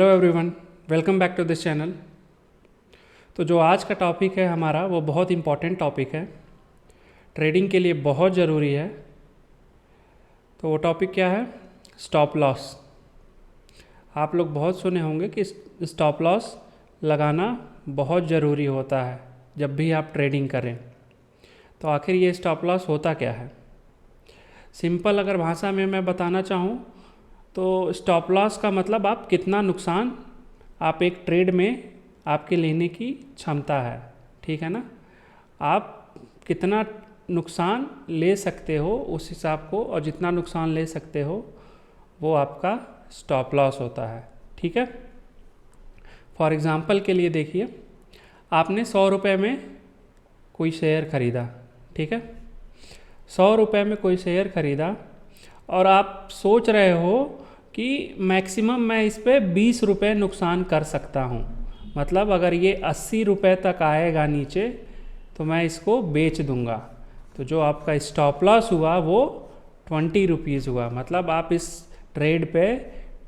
Hello everyone, welcome back to this channel. तो जो आज का टॉपिक है हमारा वो बहुत इम्पॉर्टेंट टॉपिक है, ट्रेडिंग के लिए बहुत ज़रूरी है। तो वो टॉपिक क्या है? Stop loss. आप लोग बहुत सुने होंगे कि स्टॉप लॉस लगाना बहुत ज़रूरी होता है जब भी आप ट्रेडिंग करें। तो आखिर ये स्टॉप लॉस होता क्या है? सिंपल अगर भाषा में मैं बताना चाहूँ तो स्टॉप लॉस का मतलब आप कितना नुकसान आप एक ट्रेड में आपके लेने की क्षमता है, ठीक है ना। आप कितना नुकसान ले सकते हो उस हिसाब को, और जितना नुकसान ले सकते हो वो आपका स्टॉप लॉस होता है, ठीक है। फॉर एग्ज़ाम्पल के लिए देखिए, आपने 100 रुपये में कोई शेयर ख़रीदा, ठीक है। 100 रुपये में कोई शेयर ख़रीदा और आप सोच रहे हो कि मैक्सिमम मैं इस पे 20 रुपये नुकसान कर सकता हूँ, मतलब अगर ये 80 रुपये तक आएगा नीचे तो मैं इसको बेच दूँगा। तो जो आपका स्टॉप लॉस हुआ वो 20 रुपीज़ हुआ, मतलब आप इस ट्रेड पे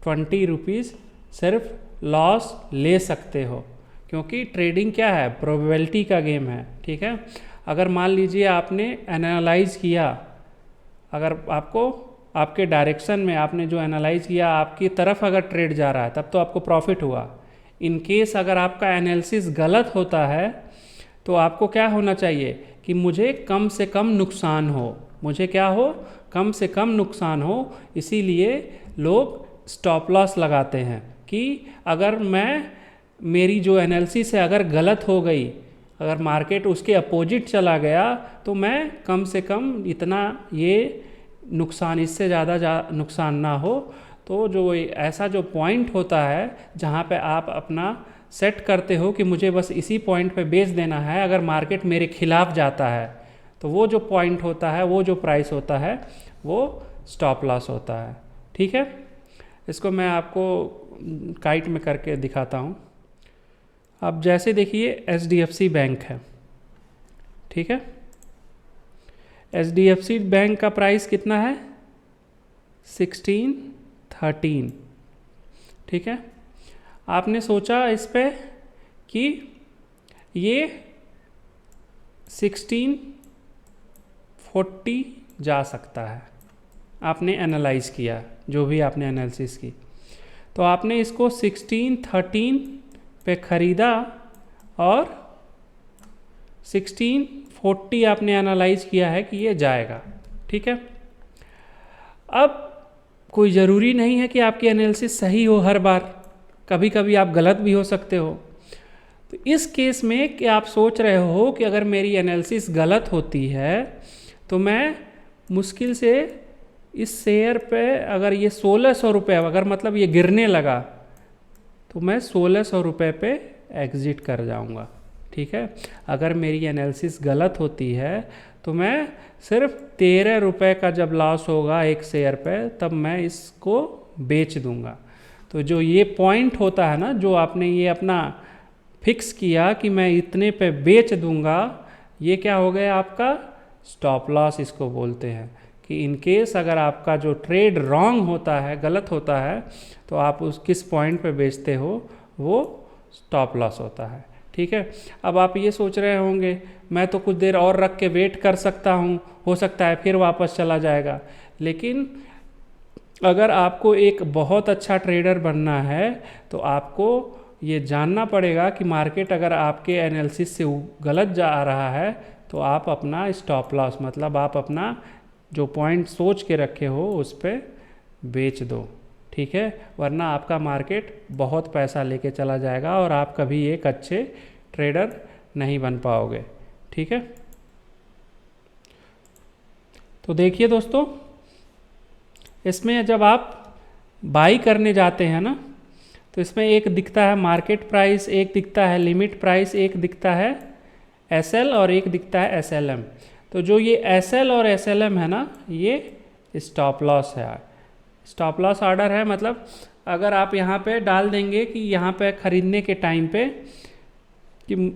20 रुपीज़ सिर्फ लॉस ले सकते हो, क्योंकि ट्रेडिंग क्या है, प्रोबेबिलिटी का गेम है, ठीक है। अगर मान लीजिए आपने एनालाइज किया, अगर आपको आपके डायरेक्शन में आपने जो एनालाइज किया आपकी तरफ अगर ट्रेड जा रहा है तब तो आपको प्रॉफिट हुआ। इन केस अगर आपका एनालिसिस गलत होता है तो आपको क्या होना चाहिए कि मुझे कम से कम नुकसान हो, मुझे क्या हो, कम से कम नुकसान हो। इसीलिए लोग स्टॉप लॉस लगाते हैं कि अगर मेरी जो एनालिसिस है अगर गलत हो गई, अगर मार्केट उसके अपोजिट चला गया तो मैं कम से कम इतना ये नुकसान, इससे ज़्यादा नुकसान ना हो। तो जो ऐसा जो पॉइंट होता है जहाँ पे आप अपना सेट करते हो कि मुझे बस इसी पॉइंट पे बेच देना है, अगर मार्केट मेरे खिलाफ जाता है तो वो जो पॉइंट होता है, वो जो प्राइस होता है वो स्टॉप लॉस होता है, ठीक है। इसको मैं आपको काइट में करके दिखाता हूँ। अब जैसे देखिए HDFC बैंक है, ठीक है। HDFC बैंक का प्राइस कितना है? 1613, ठीक है। आपने सोचा इस पे कि ये 1640 जा सकता है, आपने एनालाइज किया, जो भी आपने एनालिसिस की, तो आपने इसको 1613 पे ख़रीदा और 1640 आपने एनालाइज किया है कि ये जाएगा, ठीक है। अब कोई ज़रूरी नहीं है कि आपकी एनालिसिस सही हो हर बार, कभी कभी आप गलत भी हो सकते हो। तो इस केस में कि आप सोच रहे हो कि अगर मेरी एनालिसिस गलत होती है तो मैं मुश्किल से इस शेयर पे, अगर ये 1600 रुपये, अगर मतलब ये गिरने लगा तो मैं 1600 रुपये पे एग्ज़िट कर जाऊंगा, ठीक है। अगर मेरी एनालिसिस गलत होती है तो मैं सिर्फ 13 रुपये का जब लॉस होगा एक शेयर पे तब मैं इसको बेच दूंगा। तो जो ये पॉइंट होता है ना, जो आपने ये अपना फिक्स किया कि मैं इतने पे बेच दूंगा, ये क्या हो गया आपका स्टॉप लॉस, इसको बोलते हैं। कि इन केस अगर आपका जो ट्रेड रॉन्ग होता है, गलत होता है, तो आप उस किस पॉइंट पे बेचते हो वो स्टॉप लॉस होता है, ठीक है। अब आप ये सोच रहे होंगे मैं तो कुछ देर और रख के वेट कर सकता हूँ, हो सकता है फिर वापस चला जाएगा। लेकिन अगर आपको एक बहुत अच्छा ट्रेडर बनना है तो आपको ये जानना पड़ेगा कि मार्केट अगर आपके एनालिसिस से गलत जा रहा है तो आप अपना स्टॉप लॉस, मतलब आप अपना जो पॉइंट सोच के रखे हो उस पर बेच दो, ठीक है। वरना आपका मार्केट बहुत पैसा लेके चला जाएगा और आप कभी एक अच्छे ट्रेडर नहीं बन पाओगे, ठीक है। तो देखिए दोस्तों, इसमें जब आप बाई करने जाते हैं ना तो इसमें एक दिखता है मार्केट प्राइस, एक दिखता है लिमिट प्राइस, एक दिखता है SL और एक दिखता है SLM। तो जो ये SL और SLM है ना, ये स्टॉप लॉस है। स्टॉप लॉस ऑर्डर है, मतलब अगर आप यहाँ पे डाल देंगे कि यहाँ पे ख़रीदने के टाइम पे कि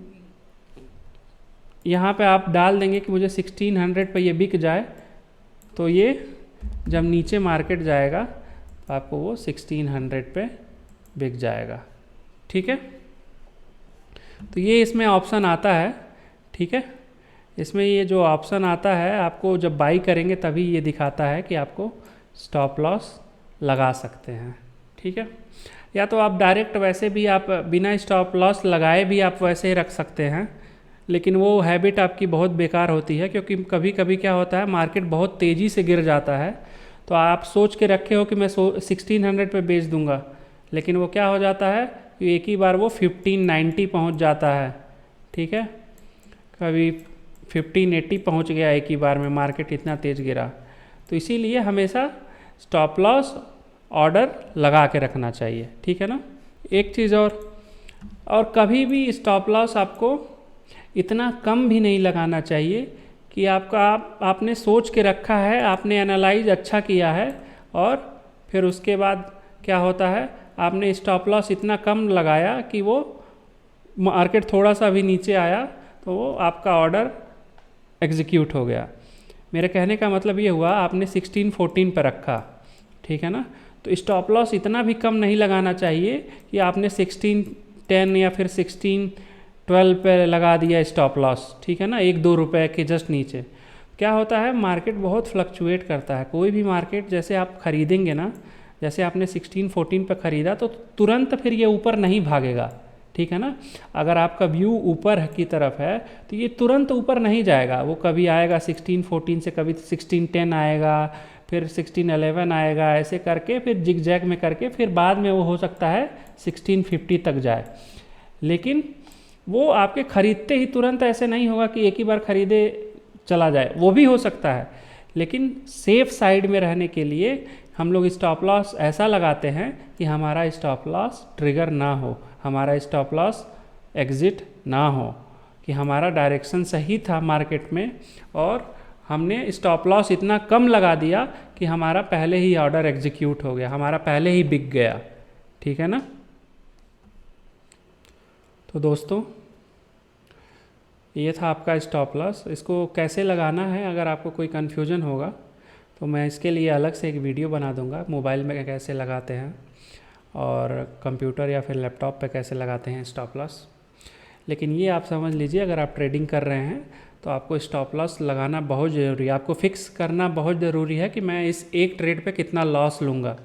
यहाँ पे आप डाल देंगे कि मुझे 1600 पे ये बिक जाए, तो ये जब नीचे मार्केट जाएगा तो आपको वो 1600 पे बिक जाएगा। ठीक है, तो ये इसमें ऑप्शन आता है। ठीक है, इसमें ये जो ऑप्शन आता है आपको जब बाई करेंगे तभी ये दिखाता है कि आपको स्टॉप लॉस लगा सकते हैं। ठीक है, या तो आप डायरेक्ट वैसे भी आप बिना स्टॉप लॉस लगाए भी आप वैसे ही रख सकते हैं, लेकिन वो हैबिट आपकी बहुत बेकार होती है, क्योंकि कभी कभी क्या होता है मार्केट बहुत तेज़ी से गिर जाता है, तो आप सोच के रखे हो कि मैं 1600 पे बेच दूंगा, लेकिन वो क्या हो जाता है कि एक ही बार वो 1590 पहुंच जाता है। ठीक है, कभी 1580 पहुंच गया एक ही बार में, मार्केट इतना तेज़ गिरा। तो इसीलिए हमेशा स्टॉप लॉस ऑर्डर लगा के रखना चाहिए। ठीक है ना। एक चीज़ और कभी भी स्टॉप लॉस आपको इतना कम भी नहीं लगाना चाहिए कि आपने सोच के रखा है, आपने एनालाइज अच्छा किया है, और फिर उसके बाद क्या होता है आपने स्टॉप लॉस इतना कम लगाया कि वो मार्केट थोड़ा सा भी नीचे आया तो वो आपका ऑर्डर एग्जीक्यूट हो गया। मेरे कहने का मतलब ये हुआ आपने 1614 पर रखा, ठीक है ना, तो स्टॉप लॉस इतना भी कम नहीं लगाना चाहिए कि आपने 1610 या फिर 1612 पे लगा दिया स्टॉप लॉस। ठीक है ना, 1-2 रुपए के जस्ट नीचे। क्या होता है मार्केट बहुत फ्लक्चुएट करता है, कोई भी मार्केट जैसे आप खरीदेंगे ना, जैसे आपने 1614 पे ख़रीदा तो तुरंत फिर ये ऊपर नहीं भागेगा। ठीक है ना, अगर आपका व्यू ऊपर की तरफ है तो ये तुरंत ऊपर नहीं जाएगा, वो कभी आएगा 1614 से, कभी 1610 आएगा, फिर 1611 आएगा, ऐसे करके फिर जिग जैग में करके फिर बाद में वो हो सकता है 1650 तक जाए। लेकिन वो आपके ख़रीदते ही तुरंत ऐसे नहीं होगा कि एक ही बार ख़रीदे चला जाए, वो भी हो सकता है, लेकिन सेफ साइड में रहने के लिए हम लोग स्टॉप लॉस ऐसा लगाते हैं कि हमारा स्टॉप लॉस ट्रिगर ना हो, हमारा स्टॉप लॉस एग्ज़िट ना हो, कि हमारा डायरेक्शन सही था मार्केट में और हमने स्टॉप लॉस इतना कम लगा दिया कि हमारा पहले ही ऑर्डर एग्जीक्यूट हो गया, हमारा पहले ही बिक गया। ठीक है ना। तो दोस्तों ये था आपका स्टॉप लॉस। इसको कैसे लगाना है अगर आपको कोई कन्फ्यूजन होगा तो मैं इसके लिए अलग से एक वीडियो बना दूंगा, मोबाइल में कैसे लगाते हैं और कंप्यूटर या फिर लैपटॉप पे कैसे लगाते हैं स्टॉप लॉस। लेकिन ये आप समझ लीजिए अगर आप ट्रेडिंग कर रहे हैं तो आपको स्टॉप लॉस लगाना बहुत ज़रूरी है, आपको फिक्स करना बहुत ज़रूरी है कि मैं इस एक ट्रेड पे कितना लॉस लूँगा।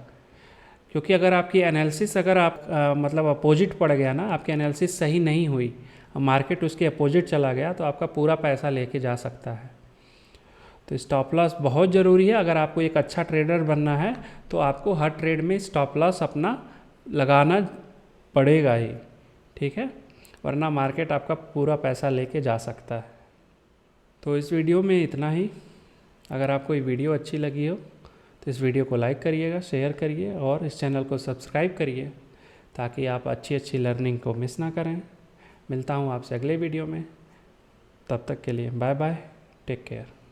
क्योंकि अगर आपकी एनालिसिस अगर आप मतलब अपोजिट पड़ गया ना, आपकी एनालिसिस सही नहीं हुई, मार्केट उसके अपोजिट चला गया तो आपका पूरा पैसा लेके जा सकता है। तो स्टॉप लॉस बहुत ज़रूरी है। अगर आपको एक अच्छा ट्रेडर बनना है तो आपको हर ट्रेड में स्टॉप लॉस अपना लगाना पड़ेगा ही। ठीक है, वरना मार्केट आपका पूरा पैसा लेके जा सकता है। तो इस वीडियो में इतना ही। अगर आपको ये वीडियो अच्छी लगी हो तो इस वीडियो को लाइक करिएगा, शेयर करिए और इस चैनल को सब्सक्राइब करिए ताकि आप अच्छी लर्निंग को मिस ना करें। मिलता हूँ आपसे अगले वीडियो में, तब तक के लिए बाय बाय, टेक केयर।